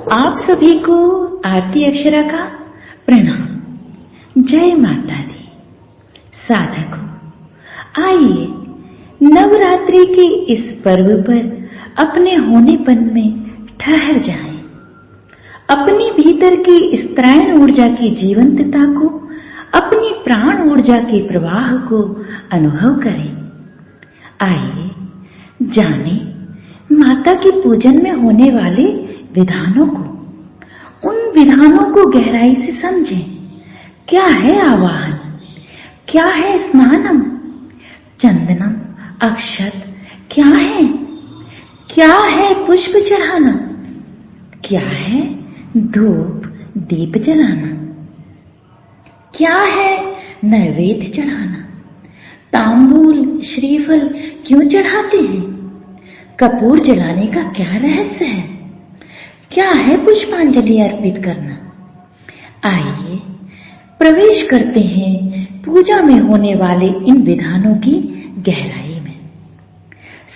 आप सभी को आरती अक्षरा का प्रणाम। जय माता दी। साधकों, आइए नवरात्रि के इस पर्व पर अपने होनेपन में ठहर जाएं। अपने भीतर की स्त्रायण ऊर्जा की जीवंतता को, अपनी प्राण ऊर्जा के प्रवाह को अनुभव करें। आइए जानें माता के पूजन में होने वाले विधानों को, उन विधानों को गहराई से समझें। क्या है आवाहन, क्या है स्नानम, चंदनम, अक्षत क्या है, क्या है पुष्प चढ़ाना, क्या है धूप दीप जलाना, क्या है नैवेद्य चढ़ाना, तांबूल श्रीफल क्यों चढ़ाते हैं, कपूर जलाने का क्या रहस्य है, क्या है पुष्पांजलि अर्पित करना। आइए प्रवेश करते हैं पूजा में होने वाले इन विधानों की गहराई में।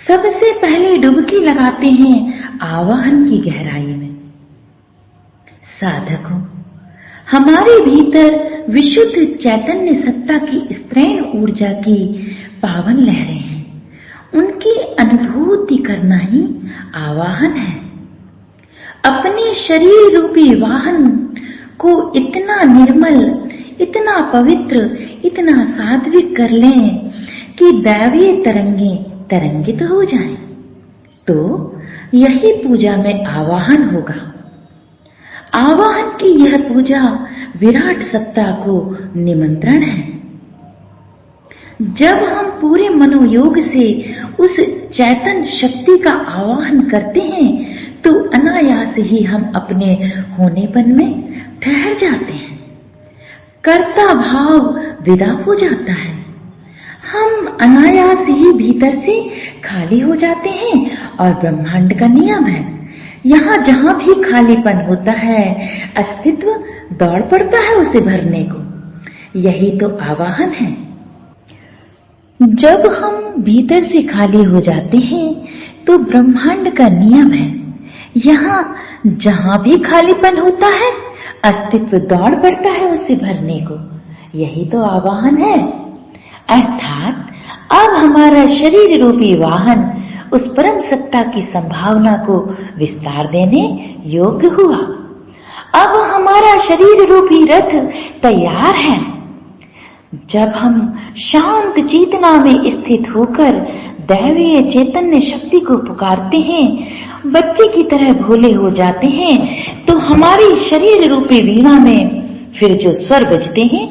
सबसे पहले डुबकी लगाते हैं आवाहन की गहराई में। साधकों, हमारे भीतर विशुद्ध चैतन्य सत्ता की स्त्रैण ऊर्जा की पावन लहरें हैं। उनकी अनुभूति करना ही आवाहन है। अपने शरीर रूपी वाहन को इतना निर्मल, इतना पवित्र, इतना सात्विक कर लें कि दैवीय तरंगें तरंगित हो जाएं, तो यही पूजा में आवाहन होगा। आवाहन की यह पूजा विराट सत्ता को निमंत्रण है। जब हम पूरे मनोयोग से उस चैतन्य शक्ति का आवाहन करते हैं तो अनायास ही हम अपने होनेपन में ठहर जाते हैं। कर्ता भाव विदा हो जाता है। हम अनायास ही भीतर से खाली हो जाते हैं और ब्रह्मांड का नियम है, यहाँ जहां भी खालीपन होता है अस्तित्व दौड़ पड़ता है उसे भरने को। यही तो आवाहन है। जब हम भीतर से खाली हो जाते हैं तो ब्रह्मांड का नियम है, यहाँ जहां भी खालीपन होता है अस्तित्व दौड़ पड़ता है उसे भरने को। यही तो आवाहन है। अर्थात अब हमारा शरीर रूपी वाहन उस परम सत्ता की संभावना को विस्तार देने योग्य हुआ। अब हमारा शरीर रूपी रथ तैयार है। जब हम शांत चेतना में स्थित होकर दैवीय चैतन्य शक्ति को पुकारते हैं, बच्चे की तरह भोले हो जाते हैं, तो हमारी शरीर रूपी वीणा में फिर जो स्वर बजते हैं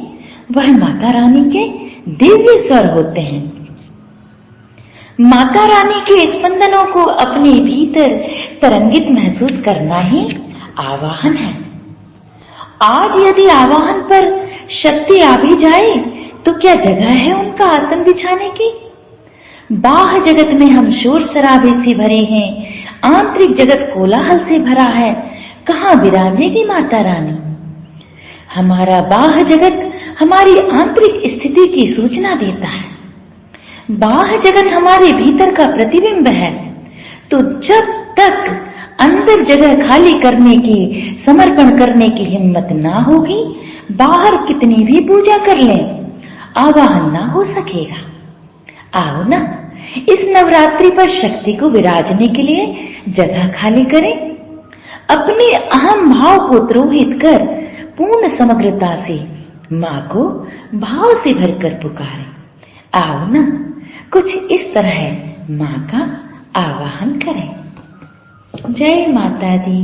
वह माता रानी के दिव्य स्वर होते हैं। माता रानी के स्पंदनों को अपने भीतर तरंगित महसूस करना ही आवाहन है। आज यदि आवाहन पर शक्ति आ भी जाए तो क्या जगह है उनका आसन बिछाने की। बाह्य जगत में हम शोर शराबे से भरे हैं, आंतरिक जगत कोलाहल से भरा है, कहाँ विराजेगी माता रानी। हमारा बाह्य जगत हमारी आंतरिक स्थिति की सूचना देता है। बाह्य जगत हमारे भीतर का प्रतिबिंब है। तो जब तक अंदर जगह खाली करने की, समर्पण करने की हिम्मत ना होगी, बाहर कितनी भी पूजा कर लें आवाहन ना हो सकेगा। आओ ना, इस नवरात्रि पर शक्ति को विराजने के लिए जगह खाली करें। अपने अहम भाव को द्रोहित कर पूर्ण समग्रता से माँ को भाव से भरकर पुकारें। आओ ना, कुछ इस तरह माँ का आवाहन करें। जय माता दी।